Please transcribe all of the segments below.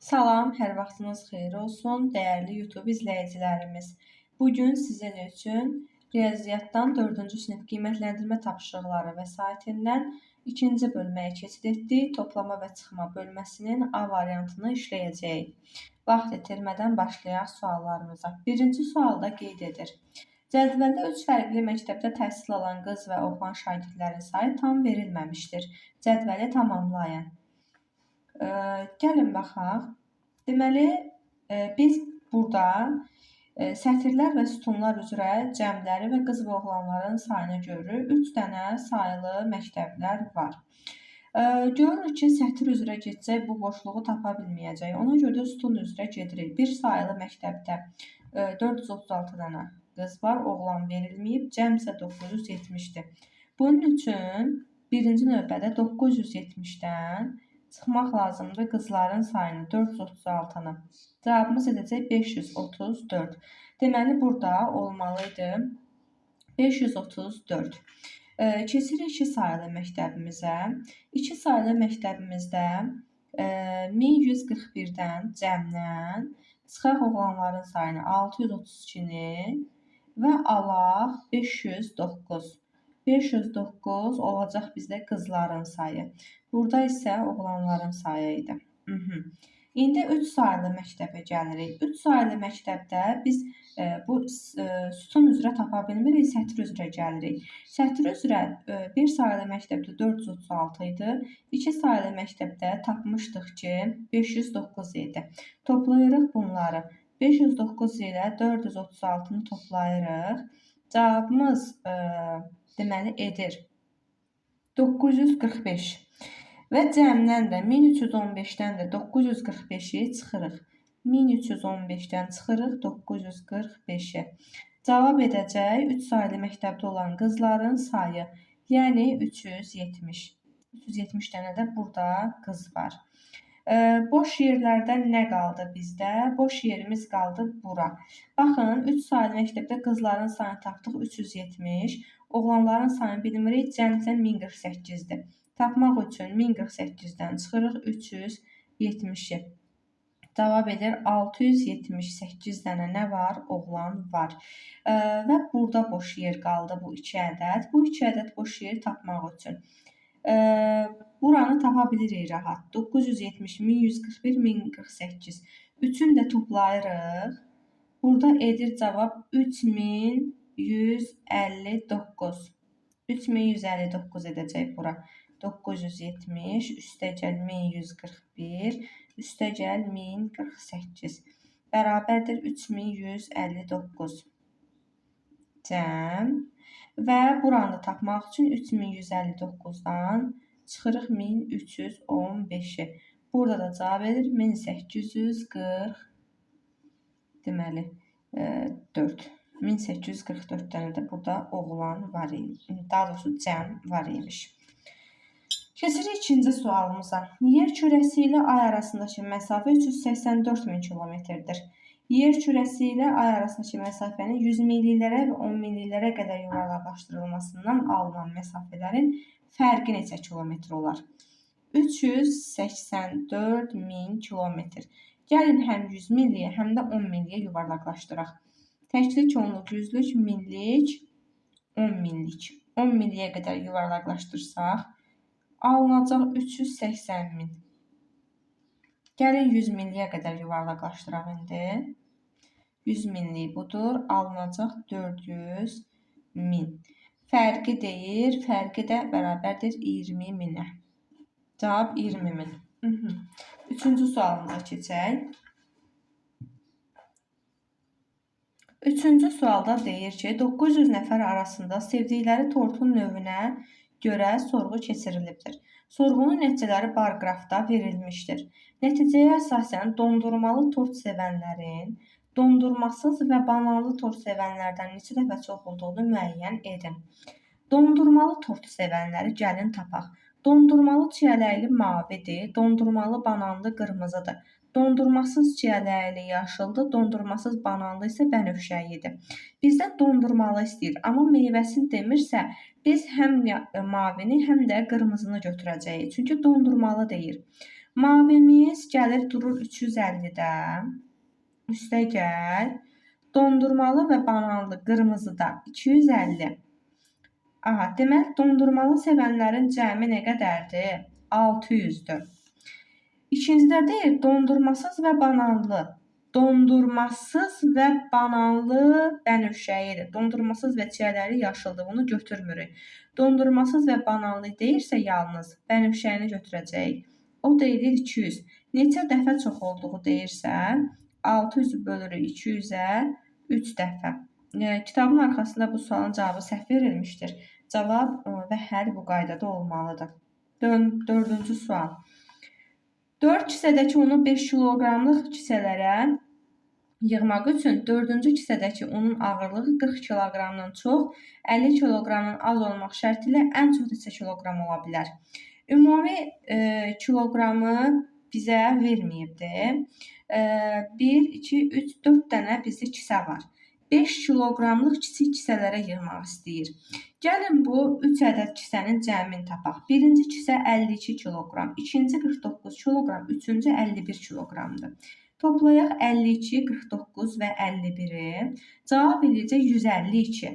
Salam, hər vaxtınız xeyir olsun, dəyərli YouTube izləyicilərimiz. Bugün sizin üçün riyaziyyatdan 4-cü sinif qiymətləndirmə tapşırıqları vəsaitindən ikinci bölməyə keçid etdik. Toplama və çıxma bölməsinin A variantını işləyəcəyik. Vaxt itirmədən başlayaq suallarımıza. Birinci sualda qeyd edir. Cədvəldə 3 fərqli məktəbdə təhsil alan qız və oğlan şagirdlərin sayı tam verilməmişdir. Cədvəli tamamlayın. Gəlin baxaq. Deməli, biz burada sətirlər və sütunlar üzrə cəmləri və qız və oğlanların sayını görürük. 3 dənə sayılı məktəblər var. Görürük ki, sətir üzrə getsək bu boşluğu tapa bilməyəcək. Ona görə də sütun üzrə gedirik. Bir sayılı məktəbdə 436 dənə qız var, oğlan verilməyib, cəm isə 970-dir. Bunun üçün birinci növbədə 970-dən çıxmaq lazımdır qızların sayını 436-nı. Cavabımız edəcək 534. Deməli, burada olmalıydı 534. Keçirik 2 sayılı məktəbimizə. 2 sayılı məktəbimizdə 1141-dən cəmdən çıxaq oğlanların sayını 632-ni və alaq 509. 509 olacaq bizdə qızların sayı. Burada isə oğlanların sayı idi. İndi 3 sayılı məktəbə gəlirik. 3 sayılı məktəbdə biz bu sütun üzrə tapa bilmirik, sətir üzrə gəlirik. Sətir üzrə 1 sayılı məktəbdə 436 idi. 2 sayılı məktəbdə tapmışdıq ki, 509 idi. Toplayırıq bunları. 509 ilə 436-nı toplayırıq. Cavabımız deməli edir 945 və cəmdən də 1315-dən də 945-i çıxırıq. 1315-dən çıxırıq 945-i. Cavab edəcək 3 sayılı məktəbdə olan qızların sayı, yəni 370. 370 dənə də burada qız var. Boş yerlərdən nə qaldı bizdə? Boş yerimiz qaldı bura. Baxın, 3 sayılı məktəbdə qızların sayını tapdıq 370. Oğlanların sayını bilmirik, cəmsə 1048-dir. Tapmaq üçün 1048-dən çıxırıq 370-i. Cavab edir 678 dənə nə var? Oğlan var. Və burada boş yer qaldı bu 2 ədəd. Bu 2 ədəd boş yeri tapmaq üçün. Buranı tapa bilirik rahat. 970, 1141, 1048. Üçünü də toplayırıq. Burada edir cavab 3159. 3159 edəcək bura. 970, üstəgəl 1141, üstəgəl 1048. Bərabərdir 3159. Cəm. Və buranı tapmaq üçün 3159-dan çıxırıq 1315-i. Burada da cavab edir 1840. Deməli 4. 1844 dənə də burada oğlan var imiş. Daha doğrusu cəm var imiş. Keçirik ikinci sualımıza. Yer kürəsi ilə ay arasındakı məsafə 384 min kilometrdir. Yer kürəsi ilə ay arasındakı məsafənin 100 millilərə və 10 millilərə qədər yuvarlaqlaşdırılmasından alınan məsafələrin fərqi neçə kilometr olar? 384 min kilometr. Gəlin həm 100 milliyə, həm də 10 milliyə yuvarlaqlaşdıraq. Təklik, onluq, yüzlük, minlik, 10 minlik. 10 milliyə qədər yuvarlaqlaşdırsaq, alınacaq 380 min. Gəlin 100 milliyə qədər yuvarlaqlaşdıraq indi. 100 minlik budur, alınacaq 400 min. Fərqi deyir, fərqi də bərabərdir 20 minə. Cavab 20 min. Üçüncü sualımıza keçək. Üçüncü sualda deyir ki, 900 nəfər arasında sevdikləri tortun növünə görə sorğu keçirilibdir. Sorğunun nəticələri bar qrafda verilmişdir. Nəticəyə əsasən dondurmalı tort sevənlərin dondurmasız və bananlı tort sevənlərdən neçə dəfə çox olduğunu müəyyən edin. Dondurmalı tort sevənləri gəlin tapaq. Dondurmalı çiyələkli mavidir, dondurmalı bananlı qırmızıdır. Dondurmasız çiyələkli yaşıldır, dondurmasız bananlı isə bənövşəyidir. Bizdə dondurmalı istəyir, amma meyvəsini demirsə, biz həm mavini, həm də qırmızını götürəcəyik. Çünki dondurmalı deyir. Mavimiz gəlir durur 350-də. Üstə gəl. Dondurmalı və bananlı qırmızıda 250. Aha, demək dondurmalı sevənlərin cəmi nə qədərdir? 600-dür. İkincidə deyir dondurmasız və bananlı. Dondurmasız və bananlı bənövşəyidir. Dondurmasız və çiyələri yaşıldır. Bunu götürmürük. Dondurmasız və bananlı deyirsə yalnız bənövşəyini götürəcəyik. O deyilir 200. Neçə dəfə çox olduğu deyirsə 600 bölürük 200-ə 3 dəfə. Kitabın arxasında bu sualın cavabı səhv verilmişdir. Cavab və həll bu qaydada olmalıdır. Dördüncü sual. 4 kisədəki unu 5 kiloqramlıq kisələrə yığmaq üçün 4-cü kisədəki unun ağırlığı 40 kiloqramdan çox, 50 kiloqramdan az olmaq şərti ilə ən çox neçə kiloqram ola bilər? Ümumi kiloqramı bizə verməyibdir. 1, 2, 3, 4 dənə bizdə kisə var. 5 kiloqramlıq kiçik kisələrə yığmaq istəyir. Gəlin bu 3 ədəd kisənin cəmini tapaq. Birinci kisə 52 kiloqram, ikinci 49 kiloqram, üçüncü 51 kiloqramdır. Toplayaq 52, 49 və 51-i. Cavab eləyəcək 152.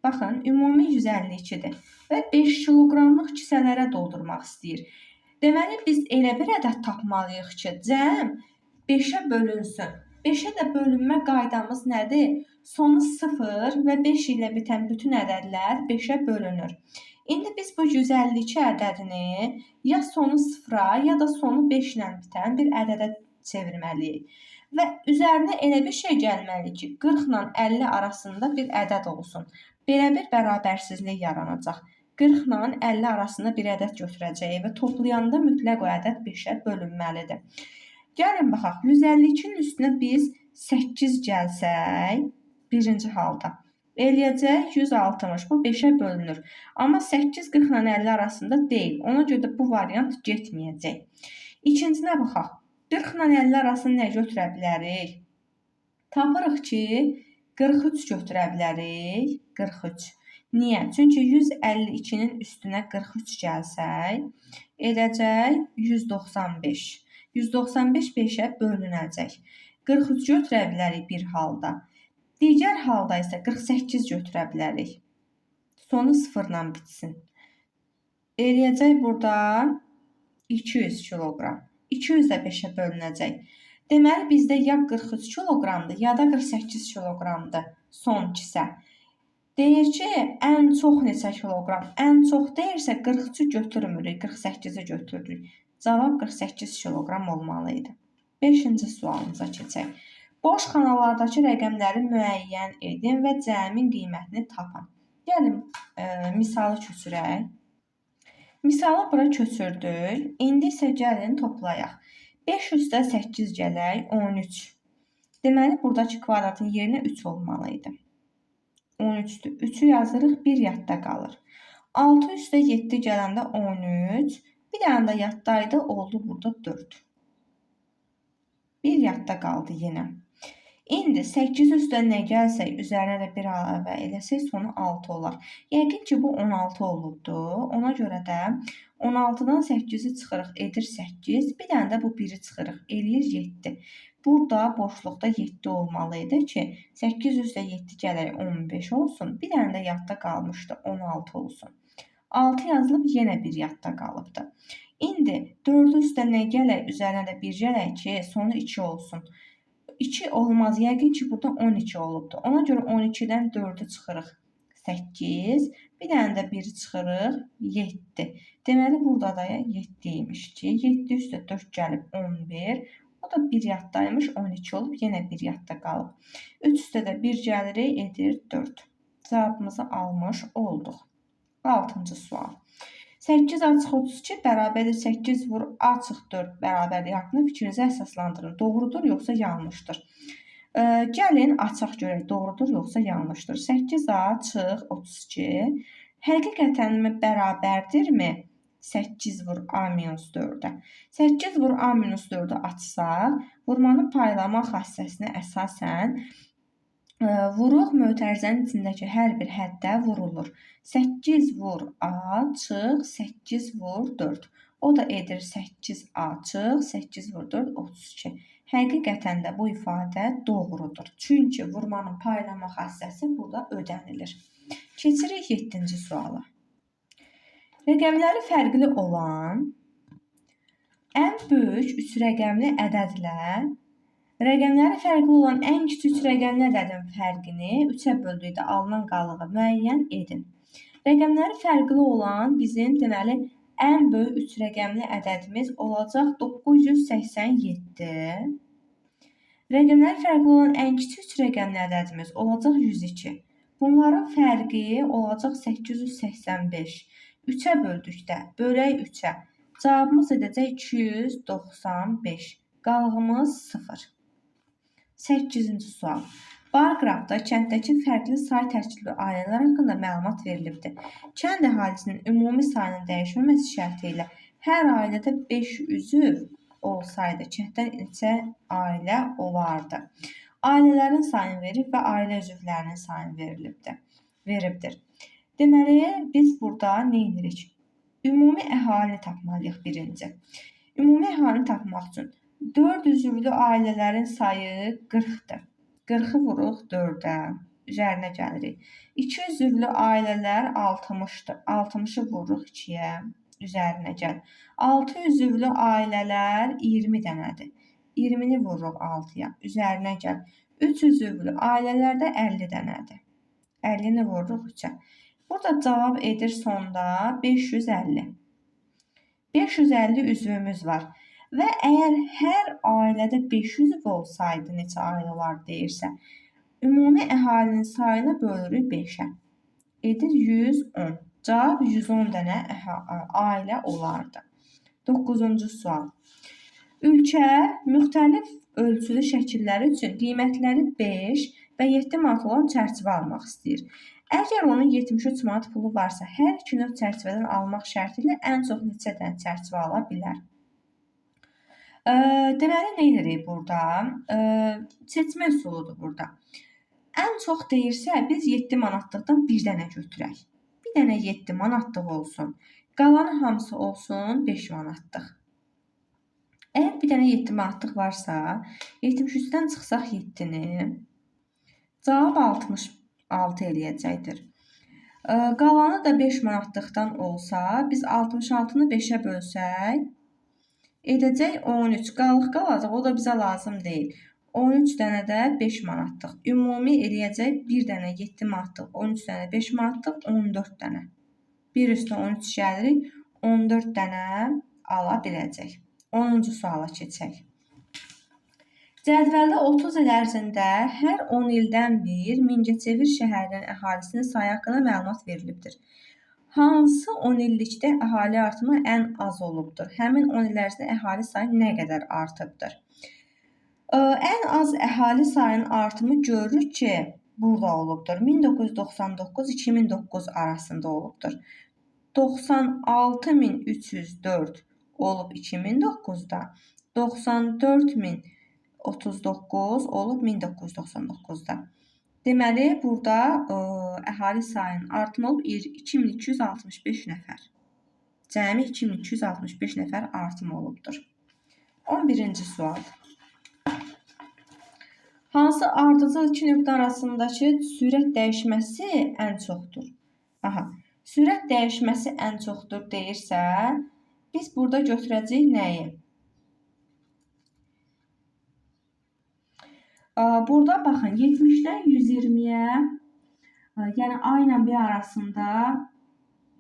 Baxın, ümumi 152-dir və 5 kiloqramlıq kisələrə doldurmaq istəyir. Deməli, biz elə bir ədəd tapmalıyıq ki, cəm 5-ə bölünsün. 5-ə də bölünmə qaydamız nədir? Sonu 0 və 5 ilə bitən bütün ədədlər 5-ə bölünür. İndi biz bu 152 ədədini ya sonu 0-a, ya da sonu 5 ilə bitən bir ədədə çevirməliyik. Və üzərinə elə bir şey gəlməli ki, 40 ilə 50 arasında bir ədəd olsun. Belə bir bərabərsizlik yaranacaq. 40 ilə 50 arasında bir ədəd götürəcəyik və toplayanda mütləq o ədəd 5-ə bölünməlidir. Gəlin baxaq, 152-nin üstünə biz 8 gəlsək, birinci halda eləyəcək 160, bu 5-ə bölünür. Amma 8 40 ilə 50 arasında deyil, ona görə də bu variant getməyəcək. İkincinə baxaq, 40 ilə 50 arasında nə götürə bilərik? Tapırıq ki, 43 götürə bilərik, 43. Niyə? Çünki 152-nin üstünə 43 gəlsək, edəcək 195. 195 5-ə bölünəcək. 43 götürə bilərik bir halda. Digər halda isə 48 götürə bilərik. Sonu 0 ilə bitsin. Eləyəcək burada 200 kiloqram. 200 də 5-ə bölünəcək. Deməli, bizdə ya 43 kiloqramdır, ya da 48 kiloqramdır son kisə. Deyir ki, ən çox neçə kiloqram? Ən çox deyirsə 43-ü götürmürük, 48-i götürürük. Cavab 48 kiloqram olmalı idi. 5-ci sualımıza keçək. Boş xanalardakı rəqəmləri müəyyən edin və cəmin qiymətini tapın. Gəlin, misalı köçürək. Misalı bura köçürdük. İndi isə gəlin toplayaq. 5 üstə 8 gələk, 13. Deməli, buradakı kvadratın yerinə 3 olmalı idi. 13-dür. 3-ü yazırıq, 1 yadda qalır. 6 üstə 7 gələndə 13. Bir dənə də yaddaydı, oldu burada 4. 1 yadda qaldı yenə. İndi 8 üstə nə gəlsək, üzərinə də 1 əlavə eləsək, sonu 6 olar. Yəqin ki, bu 16 olubdu. Ona görə də 16-dan 8-i çıxırıq, edir 8. Bir dənə də bu 1-i çıxırıq, eləyir 7. Burada boşluqda 7 olmalı idi ki, 8 üstə 7 gələk 15 olsun. Bir dənə də yadda qalmışdı, 16 olsun. 6 yazılıb, yenə 1 yadda qalıbdı. İndi 4 üstə nə gələk, üzərinə də 1 gələk ki, sonu 2 olsun. 2 olmaz, yəqin ki, burada 12 olubdu. Ona görə 12-dən 4-ü çıxırıq, 8. Bir dənə də 1-i çıxırıq, 7. Deməli, burada da 7 imiş ki, 7 üstə 4 gəlib 11. O da 1 yaddaymış, 12 olub, yenə 1 yadda qalıb. 3 üstə də 1 gəlirik, edir 4. Cavabımızı almış olduq. 6-cı sual. 8 açıq 32 bərabərdir 8 vur açıq 4 bərabərlik haqqında fikrinizi əsaslandırın. Doğrudur, yoxsa yanlışdır? Gəlin açıq görək, doğrudur, yoxsa yanlışdır? 8 açıq 32 həqiqətənmi bərabərdirmi? 8 vur A minus 4-ə. 8 vur A minus 4-ü açsaq, vurmanın paylama xassəsinə əsasən vuruq mötərizənin içindəki hər bir həddə vurulur. 8 vur A çıx 8 vur 4. O da edir 8 açıq, 8 vur 4, 32. Həqiqətən də bu ifadə doğrudur. Çünki vurmanın paylama xassəsi burada ödənilir. Keçirik 7-ci suala. Rəqəmləri fərqli olan ən böyük 3 rəqəmli ədədlə rəqəmləri fərqli olan ən kiçik rəqəmli ədədin fərqini 3-ə böldükdə alınan qalığı müəyyən edin. Rəqəmləri fərqli olan bizim deməli ən böyük 3 rəqəmli ədədimiz olacaq 987. Rəqəmləri fərqli olan ən kiçik 3 rəqəmli ədədimiz olacaq 102. Bunların fərqi olacaq 885. 3-ə böldükdə bölək 3-ə. Cavabımız edəcək 295. Qalığımız 0. 8-ci sual. Barqrafda kənddəki fərqli say tərkibli ailələr haqqında məlumat verilibdir. Kənd əhalisinin ümumi sayının dəyişməməsi şərti ilə hər ailədə 5 üzv olsaydı, kənddə neçə ailə olardı? Ailələrin sayını verib və ailə üzvlərinin sayını veribdir. Deməli, biz burada nə edirik? Ümumi əhalini tapmalıyıq birinci. Ümumi əhalini tapmaq üçün 4 üzvlü ailələrin sayı 40-dır. 40-ı vuruq 4-ə, üzərinə gəlirik. 2 üzvlü ailələr 60-dır. 60-ı vuruq 2-yə, üzərinə gəl. 6 üzvlü ailələr 20 dənədir. 20-ni vuruq 6-ya, üzərinə gəl. 3 üzvlü ailələrdə 50 dənədir. 50-ni vuruq 3-ə. Burada cavab edir sonda 550. 550 üzvümüz var. Və əgər hər ailədə 500 üzv olsaydı, neçə ailə olar deyirsə, ümumi əhalinin sayını bölürük 5-ə. Edir 110. Cavab 110 dənə ailə olardı. 9-cu sual. Ülkər müxtəlif ölçülü şəkilləri üçün qiymətləri 5 və 7 manat olan çərçivə almaq istəyir. Əgər onun 73 manat pulu varsa, hər iki növ çərçivədən almaq şərti ilə ən çox neçə dənə çərçivə ala bilər? Deməli, nə edirik burada? Seçmə üsuludur burada. Ən çox deyirsə, biz 7 manatlıqdan bir dənə götürək. Bir dənə 7 manatlıq olsun. Qalanı hamısı olsun 5 manatlıq. Əgər bir dənə 7 manatlıq varsa, 73-dən çıxsaq 7-ni, cavab 66 eləyəcəkdir. Qalanı da 5 manatlıqdan olsa, biz 66-nı 5-ə bölsək, edəcək 13. Qalıq qalacaq, o da bizə lazım deyil. 13 dənə də 5 manatlıq. Ümumi eləyəcək 1 dənə 7 manatlıq, 13 dənə 5 manatlıq, 14 dənə. 1 üstə 13 gəlirik, 14 dənə ala biləcək. 10-cu suala keçək. Cədvəldə 30 il ərzində hər 10 ildən bir Mingəçevir şəhərinin əhalisinin sayı haqqında məlumat verilibdir. Hansı 10 illikdə əhali artımı ən az olubdur? Həmin 10 il ərzində əhali sayı nə qədər artıbdır? Ən az əhali sayının artımı görürük ki, burada olubdur. 1999-2009 arasında olubdur. 96.304 olub 2009-da, 94.039 olub 1999-da. Deməli, burada əhali sayının artımı olub 2265 nəfər. Cəmi 2265 nəfər artım olubdur. 11-ci sual. Hansı ardıcıl iki nöqtə arasındakı sürət dəyişməsi ən çoxdur? Sürət dəyişməsi ən çoxdur deyirsə, biz burada götürəcəyik nəyi? Burada baxın, 70-dən 120-yə, yəni A ilə B arasında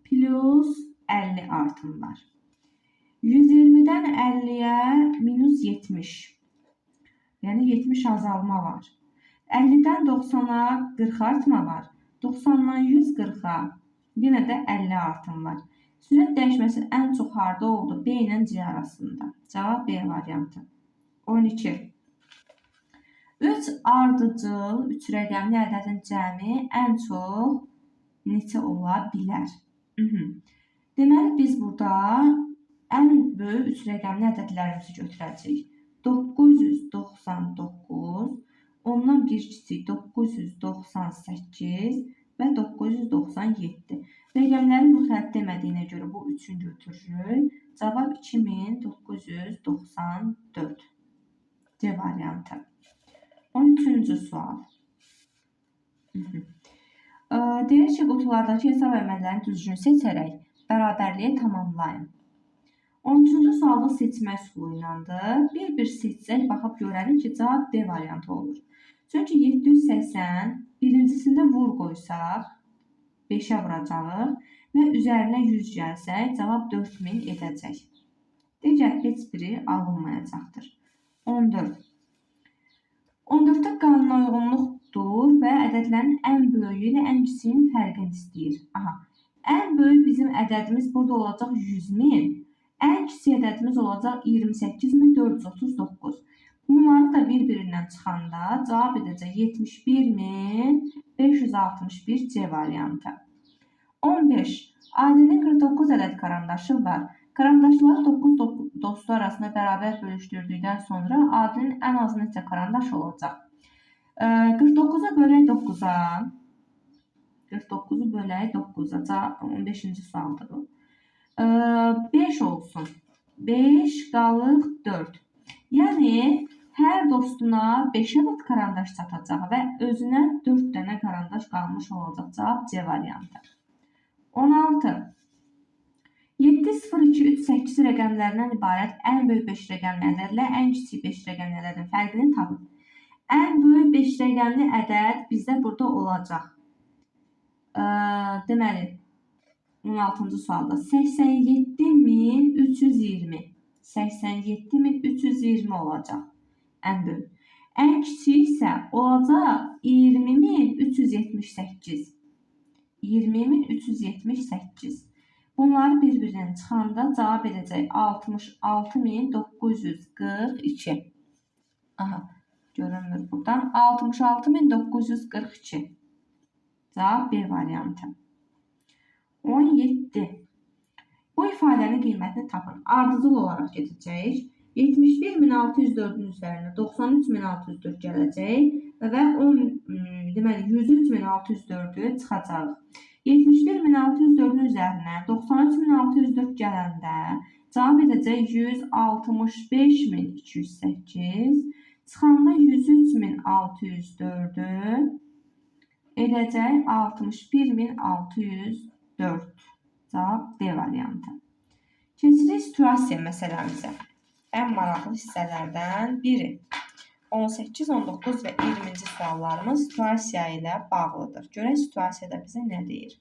plus 50 artım var. 120-dən 50-yə minus 70, yəni 70 azalma var. 50-dən 90-a 40 artma var. 90-dan 140-a yenə də 50 artım var. Sürət dəyişməsi ən çox harda oldu? B ilə C arasında. Cavab B variantı. 12. 3 ardıcıl 3 rəqəmli ədədin cəmi ən çox neçə ola bilər? Deməli, biz burada ən böyük 3 rəqəmli ədədlərimizi götürəcəyik. 999, ondan bir kiçik 998 və 997. Rəqəmlərin müxtəlif demədiyinə görə bu 3-ünü götürürük. Cavab 2994. C variantı. 13-cü sual. Deyir ki, qutulardakı hesab əməllərinin düzgünü seçərək bərabərliyi tamamlayın. 13-cü sualda seçmə üsulu ilədir. Bir seçsək, baxıb görərik ki, cavab D variantı olur. Çünki 780 birincisində vur qoysaq 5-ə vuracağıq və üzərinə 100 gəlsək, cavab 4000 edəcək. Digər heç biri alınmayacaqdır. 14. 14-də qanuna uyğunluqdur və ədədlərin ən böyüyü ilə ən kiçiyinin fərqini istəyir. Ən böyük bizim ədədimiz burada olacaq 100.000, ən kiçik ədədimiz olacaq 28439. Bunları da bir-birindən çıxanda cavab edəcək 71561 C variantı. 15. Adilin 49 ədəd karandaşı var. Karandaşları 9 dostu arasında bərabər bölüşdürdükdən sonra Adilin ən az neçə karandaş olacaq? 49'a bölək 9'a. 49'u bölək 9'a. 15-ci sualdır bu. 5 olsun. 5 qalıq 4. Yəni hər dostuna 5 ədəd karandaş çatacaq və özünə 4 dənə karandaş qalmış olacaq. Cavab C variantı. 16. 7, 0, 2, 3, 8 rəqəmlərindən ibarət ən böyük 5 rəqəmli ədədlə ən kiçik 5 rəqəmli ədədin fərqini tapın. Ən böyük 5 rəqəmli ədəd bizdə burada olacaq. Deməli, 16-cı sualda 87320. 87320 olacaq. Ən böyük. Ən kiçik isə olacaq 20378. 20378. Bunları bir-birindən çıxanda cavab edəcək 66942. Görünmür buradan. 66942. Cavab B variantı. 17. Bu ifadənin qiymətini tapın. Ardıcıl olaraq gedəcəyik. 71604-ün üzərinə 93604 gələcək və 10030604-ü çıxacaq. 71604-ün üzərinə 93604 gələndə cavab edəcək 165208. Çıxanda 103604-ü edəcək 61604. Cavab D variantı. Keçirik situasiya məsələmizə. Ən maraqlı hissələrdən biri. 18, 19 və 20-ci suallarımız situasiya ilə bağlıdır. Görək situasiyada bizə nə deyir?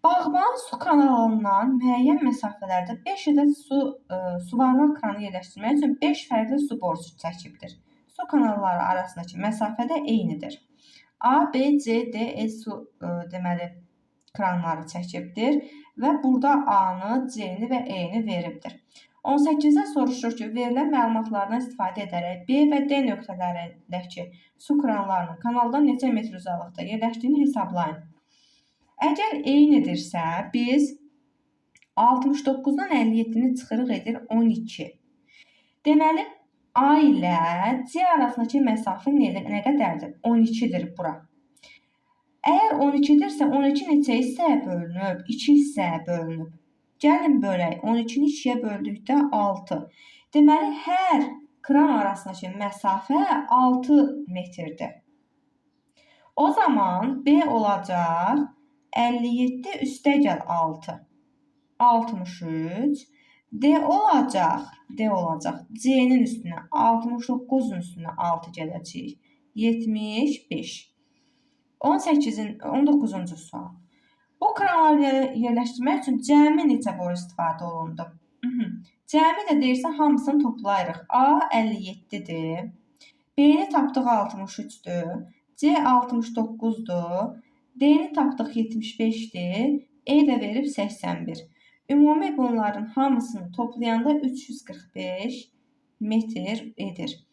Bağban su kanalından müəyyən məsafələrdə 5 ədəd suvarma kranı yerləşdirmək üçün 5 fərqli su borusu çəkibdir. Su kanalları arasındakı məsafə də eynidir. A, B, C, D, E su deməli kranları çəkibdir və burada A-nı, C-ni və E-ni veribdir. 18-də soruşur ki, verilən məlumatlardan istifadə edərək B və D nöqtələrindəki su kranlarının kanaldan neçə metr uzaqlıqda yerləşdiyini hesablayın. Əgər eynidirsə, biz 69-dan 57-ni çıxırıq edir 12. Deməli, A ilə C arasındakı məsafə nə qədərdir? 12-dir bura. Əgər 12-dirsə, 12 neçə hissəyə bölünüb? 2 hissəyə bölünüb. Gəlin bölək. 12-ni 2-yə böldükdə 6. Deməli, hər kran arasındakı məsafə 6 metrdir. O zaman B olacaq 57 üstəgəl 6. 63. D olacaq C-nin üstünə 69-un üstünə 6 gələcək. 75. 19-cu sual. Bu kranları yerləşdirmək üçün cəmi neçə boru istifadə olundu? Cəmi də deyirsə hamısını toplayırıq. A 57-dir. B-ni tapdıq 63-dür. C 69-dur. D-ni tapdıq 75-dir. E də verib 81. Ümumi bunların hamısını toplayanda 345 metr edir.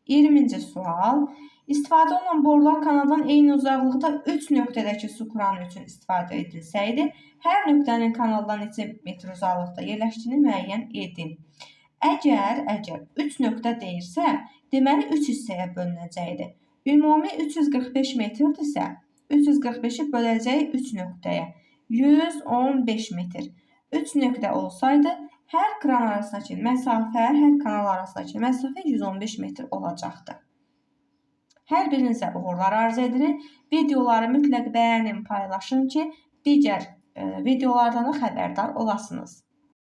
20-ci sual. İstifadə olunan borular kanaldan eyni uzaqlıqda 3 nöqtədəki su kranı üçün istifadə edilsəydi, hər nöqtənin kanaldan neçə metr uzaqlıqda yerləşdiyini müəyyən edin. Əgər 3 nöqtə deyirsə, deməli 3 hissəyə bölünəcəkdir. Ümumi 345 metrdirsə, 345-i böləcək 3 nöqtəyə. 115 metr. 3 nöqtə olsaydı, Hər kran arasındakı məsafə, hər kanal arasındakı məsafə 115 metr olacaqdır. Hər birinizə uğurlar arzu edirik. Videoları mütləq bəyənin, paylaşın ki, digər videolardan da xəbərdar olasınız.